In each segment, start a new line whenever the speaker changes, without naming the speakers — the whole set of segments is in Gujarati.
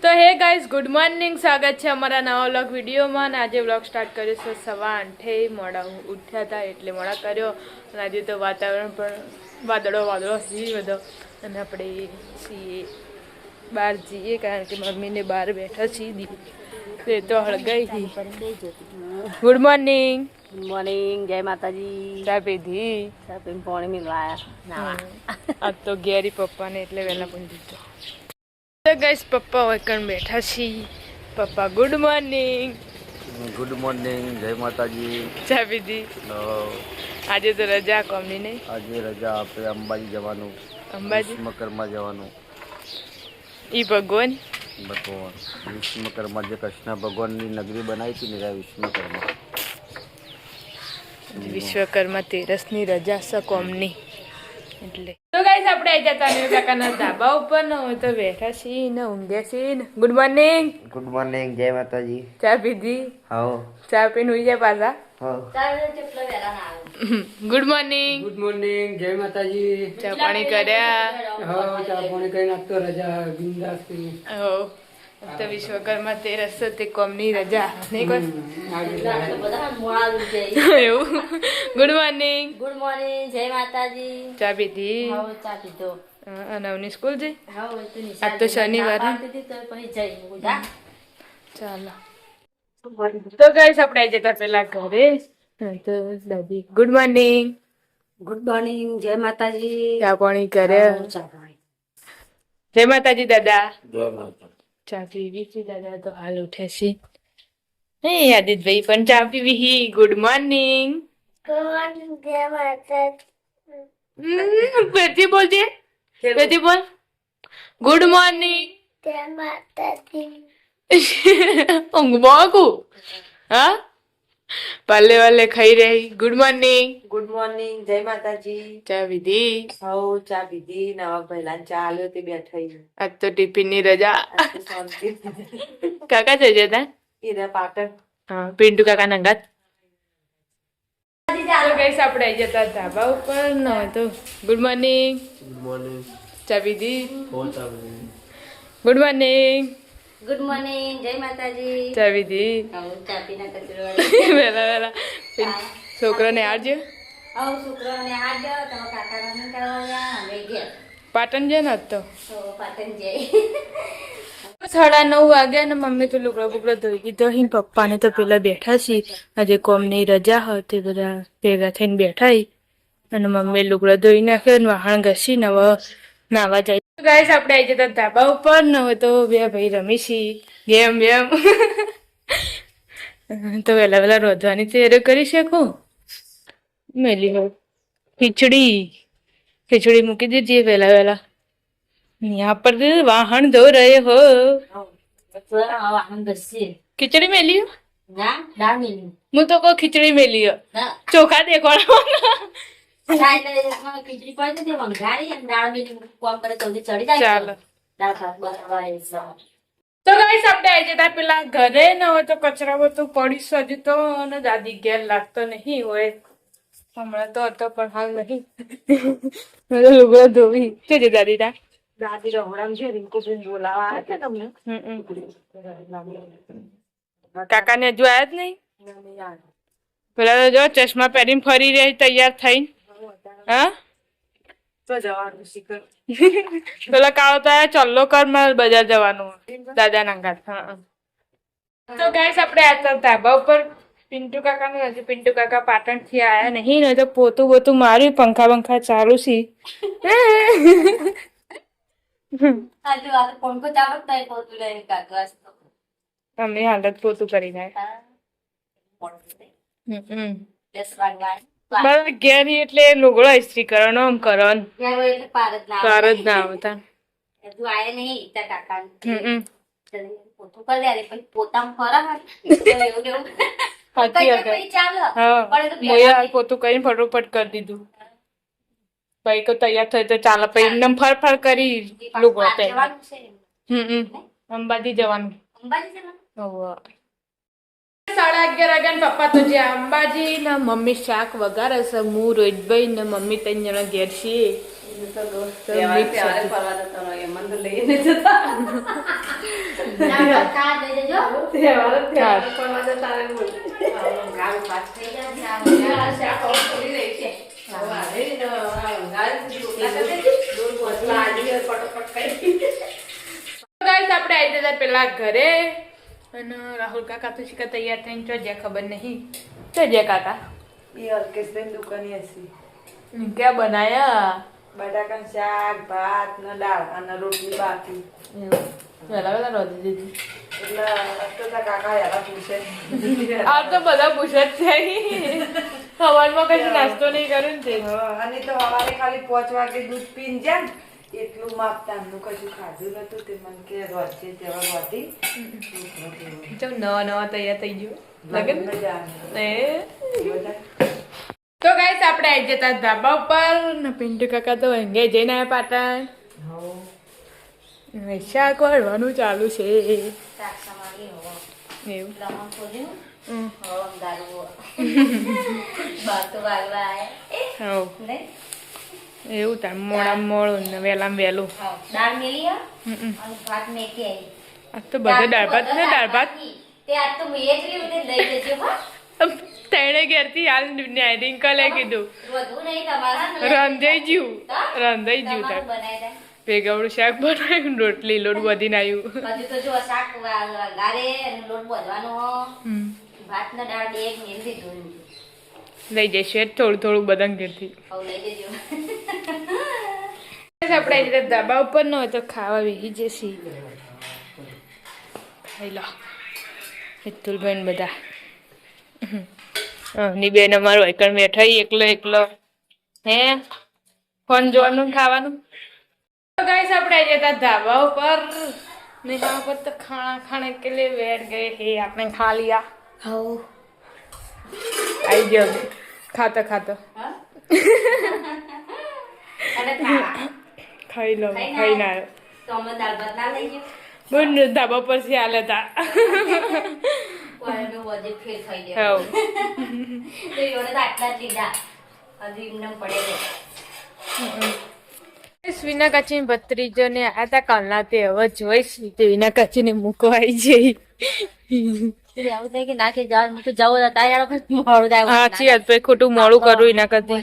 તો હે ગાઈઝ ગુડ મોર્નિંગ, સ્વાગત છે અમારા નવા વ્લોગ વિડીયોમાં. અને આજે વ્લોગ સ્ટાર્ટ કર્યો છે 8:30 મોડા ઉઠ્યા હતા એટલે મોડા કર્યો. અને આજે તો વાતાવરણ પણ વાદળો છે બધો. અને આપણે છીએ બહાર જઈએ કારણ કે મમ્મીને બહાર બેઠા છીએ તે તો હળગાઈ. Good morning.
ગુડ મોર્નિંગ, જય માતાજી.
ચા પીધી?
ચા પીને પાણી મિલવાયા.
આ તો ઘેરી પપ્પાને એટલે વહેલા પણ દીધો. તો ગાઈસ પપ્પા વૈકણ બેઠા છીએ. પપ્પા ગુડ મોર્નિંગ.
ગુડ મોર્નિંગ, જય માતાજી.
ચા પીધી? આજે તો રજા કોમની નહીં?
આજે રજા આપણે અંબાજી જવાનું.
અંબાજી
વિશ્વકર્મા જવાનું.
ઈ ભગવાન
વિશ્વકર્મા જે કૃષ્ણ ભગવાનની નગરી બનાવી હતી ને
વિશ્વકર્મા તેરસની રજા છે કોમની એટલે. તો ગાઈસ આપણે આવી જતા ને કાકાના ધાબા ઉપર ને હવે તો બેઠા છીએ ને ઊંઘ્યા છીએ ને. Good morning.
ગુડ મોર્નિંગ, જય માતાજી.
ચા પીધી?
હા.
ચા પીને ઉઈ જાય પાછા? Good morning.
ગુડ મોર્નિંગ, જય માતાજી.
ચા પાણી કર્યા?
હા, ચા પાણી કરીને આજ તો રજા બિંદાસ થી.
હો તો વિશ્વકર્મા તેરસ છે તે કોમની રજા નહીં કોઈ એવું. Good morning.
ગુડ મોર્નિંગ, જય માતાજી.
ચા પીધી?
ચા પીધો.
નવની સ્કૂલ જઈ?
આજ
તો શનિવાર ને? ચાલો તો ગાઈસ આપણે આવી જતા પેલા ઘરે. તો દાદી ગુડ મોર્નિંગ.
ગુડ મોર્નિંગ, જય માતાજી.
ચા પાણી કરે?
ચા પાણી.
જય માતાજી દાદા.
જય માતા.
ચા પીવી છે દાદા તો હાલ ઉઠે છે. હે આદિતભાઈ પણ ચા પીવી. Good morning. પેટી બોલજે. પેટી બોલ. Good morning. ઊંઘ મોગુ હા પાલે વાલે ખાઈ રહી. Good morning.
ગુડ મોર્નિંગ, જય માતાજી.
ચા પીધી?
હવ ચા પીધી. નવા પહેલા ચા આલ્યો તે બેઠા
આજ તો ટિફિન ની રજા. કાકા જઈ જતા
ઈરા પાટણ.
હા પિન્ટુ કાકા નંગાત. તો ગાઈસ આપણે આવી જતા ધાબા ઉપર ન તો. Good morning.
Good morning.
ચા પીધી?
Good
good morning.
Good morning, જય માતાજી.
ચા પીધી?
હવ ચા પીને કચરો
વહેલા છોકરાને આવજે.
હવ છોકરાઓને હાથ જાઓ તમે કાકા રમી કરવા ગયા અમે ગયા
પાટણ છે ને આજ તો.
તો પાટણ જઈ
9:30 વાગ્યા ને મમ્મી તો લુગડા બુગડા ધોઈ દીધો. પપ્પાને તો પેલા બેઠા છીએ. આજે કોમની રજા હતી બધા ભેગા થઈને બેઠા અને મમ્મી લુગડા ધોઈ નાખ્યો ને વાહણ ઘસી ને હવે નાવા જાય. ગાઈસ આપણે આવી જતા ધાબા ઉપર ને હવે તો બે ભાઈ રમી છીએ ગેમ બેમ. તો વહેલા રોધવાની તૈયારી કરી શકું. મેલી હોય खिचड़ी મૂકી દીધી વહેલા. यहाँ पर वाहन धो रहे हो. खिचड़ी मेली हो? હું તો કહું ખીચડી મેલી હો. ચોખા દેખવાના. ચાલો તો ગાઈસ આપણે આવી જતા પેલા ઘરે ને હોય તો કચરા બધું પડી સજુ તો અને દાદી ઘેર લાગતો નહીં હોય. હમણાં તો હતો પણ હાલ નહીં. લુગડા ધોવી છે દાદી તા
દાદી રહોડામ છે રિંકુ બેન બોલાવા છે તમને.
કાકા ને હજુ આયા જ નહીં. પેલા જો ચશ્મા પહેરીને ફરી રહી તૈયાર થઈ. હા
તો જવાનું શીખર
પેલા કાળો તો ચલ્લો કર મારે બજાર જવાનું દાદા નાંગાત. હા તો ગાઈસ આપણે આ ધાબા ઉપર પિન્ટુ કાકા ને હજી પિન્ટુ કાકા પાટણ થી આયા નહીં ને તો પોતું માર્યું. પંખા ચાલુ છે. અમે હાલત પોતું કરી નાખ ઘેર એટલે લુગડો ઇસ્ત્રી કરવાનો આમ કરવાનું કર જ ના આવતા. પોતું કરીને ફટોફટ કરી દીધું. ભાઈ કો તૈયાર થઈ તો ચાલો પછી એકદમ ફર કરી લુગડો પહેર. અંબાજી જવાનું. 11:30 વાગ્યા પપ્પા તો જે અંબાજી ને મમ્મી શાક વગારે છે. હું રોહિતભાઈ ને મમ્મી 3 જણા ઘેર છીએ mix
કાઢ લઈ જજો ગાળું પાસ થઈ જાય
ગાઈસ આપણે આવી જતા પેલા ઘરે અને રાહુલ કાકા તો શીખા તૈયાર થઈને તો જ્યાં ખબર નહીં તો જ્યાં કાકા
ये ऑर्केस्ट्रा दुकानी ऐसी
क्या बनाया
बटाका શાક ભાત ને દાળ અને રોટલી બાકી
વેલા વેલા રોધી દીધી
એટલે અસ્તોતા કાકા યાર પૂછે
આ તો બધા પૂછે જ છે સવારમાં કઈ નાસ્તો નહીં કરું ને તે
અને તો સવારે ખાલી 5 વાગે દૂધ પીને જાય ને એટલું માપતા એમનું કશું ખાધું નતું તે મને કે રોજે તેવા રોટી
ચમ નવા નવા તૈયાર થઈ ગયું લગન
મજા
એ
આવે
તો ગાઈસ આપણે આવી જતા ધાબા ઉપર ને પિન્ટુ કાકા તો હંગે જઈને આવ્યા પાટણ શાક વાળવાનું ચાલુ છે
શાક સમારી હો
એવું
લમણ ખોલ્યું
હમ.
હો દારૂ બાર તો વાગવા આયા
હવ
ને
એવું તાર મોડામાં મોડું ને વહેલામાં વહેલું
દાળ મેલી
હમ.
અને ભાત મેકી આવી
આ તો બધે દાળ ભાત ને દાળ ભાત
તે આજ તો મેં જ લીધું લઈ જજો હા
તેણે ઘેરથી હાલ રિંકલે કીધું
વધુ નહીં તમારા
રંધાઈ ગયું રંધાઈ ગયું તાર
બનાવી દે
ભેગાવડું શાક બનાવ્યું રોટલી લોટ બધીને આવ્યું
હજુ તો જો શાક ગારે અને લોટ બધવાનો હો
હમ.
ભાત ને દાળ બે એક મેલ દીધું
લઈ જશે થોડું થોડું બધા ઘેરથી
હવે લઈ જજો
આપણે આવી રીતે ધાબા ઉપર ન હોય તો ખાવા બેસી જશે ખાઈ લો હિતુલભાઈ બધા ની બેન અમારું એકણ બેઠા એકલો એકલો હે ફોન જોવાનું ખાવાનું ગાઈસ આપણે આવી જતા ધાબા ઉપર ને यहाँ पर तो खाना खाने के लिए बैठ गए हैं आपने खा लिया
હાઉ
आई जाओ खाता खाता
અને ખાવા
खाई लो खाई ना
તો અમે દાળ ભાત ના લઈ ગયો
બોલ ધાબા પર થી આલે તા
કોઈનો વજે ફેર થઈ ગયો
હાઉ
તો યોને તો આટલા જ લીધા હજી એમને પડે છે
વિના કાચી ભત્રીજો ને આ તા કાલના તે હવે જોઈશ તે વિના કાચી ને મૂકવા આવી જઈ
આવું થાય કે નાખે જાવ તો જાવ તારે મોડું થાય
સાચી વાત પછી ખોટું મોડું કરવું એના કરતી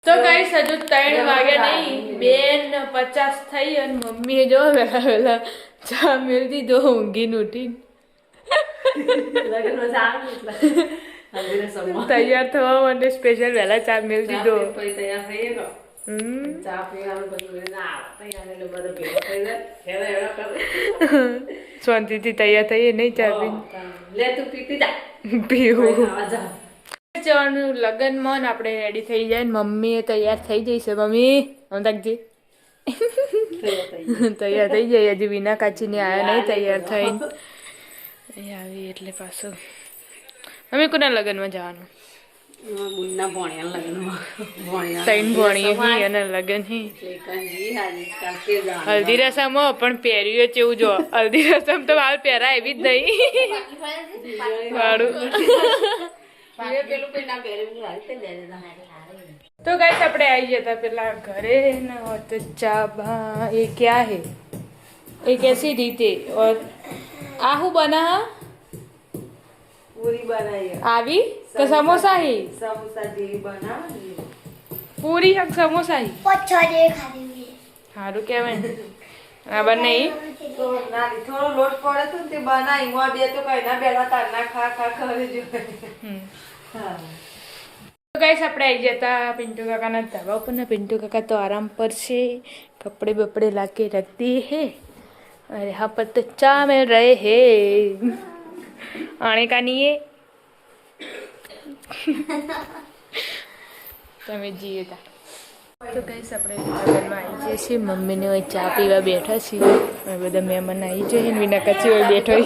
તો કઈ હજુ 3 વાગે નહીં 2:50 થઈ અને મમ્મીએ જો વહેલા વહેલા ચા મેળ દીધો ઊંઘીને ઉઠીને તૈયાર થવા માટે સ્પેશિયલ વહેલા ચા મેળ દીધો શાંતિથી તૈયાર થઈએ નહીં ચા પીવું જવાનું લગ્નમાં ને આપણે રેડી થઈ જાય ને મમ્મી તૈયાર થઈ જઈશે મમ્મી અમદાજી તૈયાર થઈ જાય હજી વિના કાચીને આયા નહીં તૈયાર થઈને અહીં આવી એટલે પાછું મમ્મી કોના લગ્નમાં જવાનું
મુન્ના ભણ્યા લગ્નમાં
તૈન ભણીએ હી અને લગ્ન હી હલ્દી રસમ પણ પહેર્યું કેવું જો હલ્દી રસમ તો હાલ પહેરા એવી જ નહીં વાળું तो गाइस આપણે આવી જતા પેલા ઘરે ना तो चाबा ये क्या है ये कैसी रीते और आहू बना
પૂરી બનાવી
आवी तो समोसा ही
સમોસા જેવી બનાવી
पूरी हक समोसा ही
પછાડે ખાધી
हारू કેવાય આ બને
તો નાની થોડો લોટ પડે તો તે બનાવી માં બે તો કઈ ના બેલા તાર ના ખા ખા કરે જો હા
तो गाइस આપણે આવી જતા પિન્ટુ કાકાના ધાબા ઉપર ને પિન્ટુ કાકા तो आराम पर से कपड़े बपड़े ला के रख दिए हैं और यहाँ पर तो चा मिल रहे हैं आने का नहीं है તમે જીએ તા તો ગાઈસ આપણે લગ્નમાં આવી જઈએ છીએ મમ્મીને હોય ચા પીવા બેઠા છીએ અમે બધા મહેમાન આવી જઈએ ને વિના કચી હોય બેઠો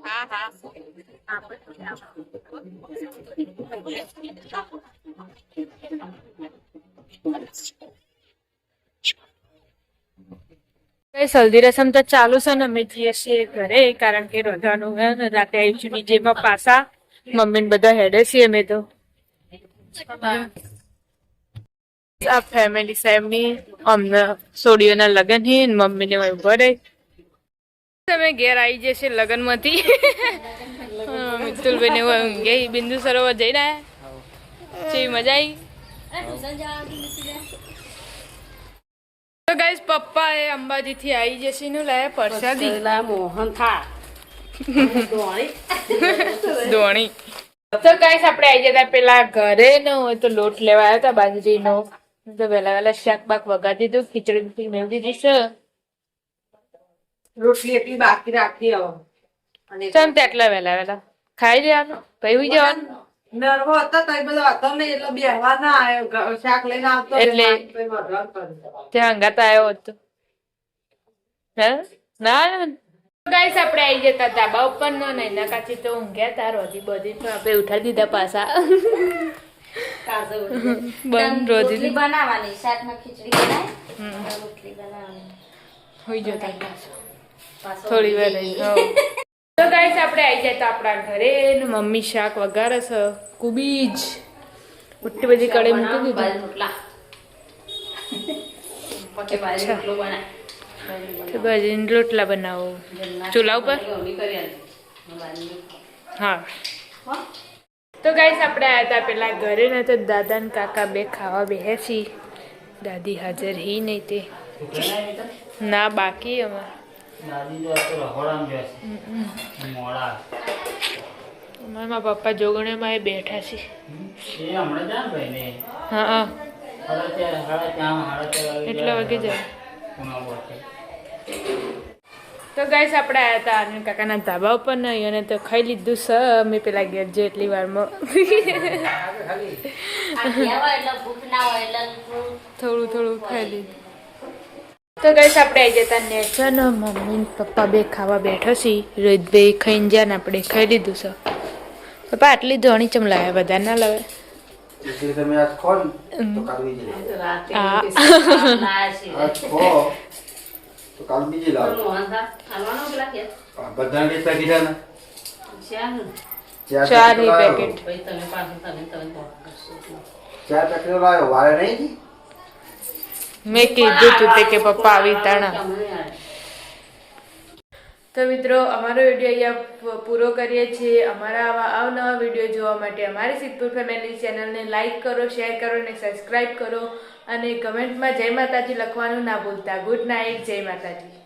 હા હા હલ્દી રસમ તો ચાલુ છે ને અમે જઈએ છીએ ઘરે કારણ કે રોજાનું હે ને રાતે આવીશું ડીજેમાં પાછા મમ્મી ને બધા હેડે છીએ અમે તો આ ફેમિલી સાહેબની અમને સોડીઓના લગ્ન હી મમ્મી ને ઉભો રહી તમે ઘેર આવી જશે લગ્ન માંથી મિતુલભાઈ ને ઊંઘે બિંદુ સરોવર જઈને આવ્યા છે મજા આવી તો ગાઈસ પપ્પા એ અંબાજી થી આવી જશે નું લાયા પ્રસાદી
મોહન થા
ધોણી તો ગાઈસ આપણે આવી જતા પેલા ઘરે ન હોય તો લોટ લેવા આવ્યા હતા બાજરીનો તો વહેલા શાક બાક વગાડી દીધું ખીચડી મેળવી દીધી છે
રોટલી એટલી બાકી રાખી હવે અને
ચાલ તેટલા વહેલા ખાઈ જવાનું પૈવું જવાનું
નરવો હતો તો એ બધો હતો નહીં એટલે બેહવા ના આવ્યો શાક લઈને આવતો
એટલે ત્યાં હંગાત આવ્યો હતો હે ના ગાઈસ આપણે આવી જતા ધાબા ઉપર નો નૈના કાચી તો ઊંઘ્યા તાર રોધી બધી તો આપણે ઉઠાડી દીધા પાછા બંધ રોધી
બનાવવાની શાકમાં ખીચડી બનાય રોટલી બનાવવાની
હોઈ જતા થોડી વાર રહી તો ગાઈસ આપણે આવી જતા આપણા ઘરે ને મમ્મી શાક વઘારે છે કુબીજ મોટી બધી કઢાઈ મૂકી દીધી
રોટલા પછી બાજરી રોટલો બનાય
તો બાજરીના રોટલા બનાવો ચૂલા ઉપર હા તો ગાઈસ આપણે આવ્યા હતા પેલા ઘરે ને તો દાદા ને કાકા બે ખાવા બેસી દાદી હાજર હી નહીં તે ના બાકી અમારે મારા પપ્પા જોગણીમાં એ બેઠા છે હા એટલા વાગે જાય તો ગાઈસ આપણે આવ્યા હતા અને કાકાના ધાબા ઉપર નહીં અને તો ખાઈ લીધું છે અમે પેલા ઘેર જે એટલી વારમાં થોડું થોડું ખાઈ લીધું તો ગાઈસ આપણે આવી જતા નેચર ને મમ્મી પપ્પા બે ખાવા બેઠા છીએ રોહિતભાઈ ખાઈને જાય ને આપણે ખાઈ લીધું છે પપ્પા આટલી ધોણી ચમ લાવ્યા બધા ના લાવે
તમે આજ ખો ને તો કાલ બીજી
હા
તો કાલ બીજી લાવો બધાને કેટલા કીધા ને
ચાર ही पैकेट
ચાર પેકેટ લાવ્યો વારે નહીં
મેં કીધું તું તે કે પપ્પા આવી તાણા તો મિત્રો અમારો વિડીયો અહીંયા પૂરો કરીએ છીએ અમારા આવા અવનવા વિડીયો જોવા માટે અમારી સિદ્ધપુર ફેમિલી ચેનલને લાઇક કરો શેર કરો અને સબસ્ક્રાઈબ કરો અને કમેન્ટમાં જય માતાજી લખવાનું ના ભૂલતા ગુડ નાઇટ જય માતાજી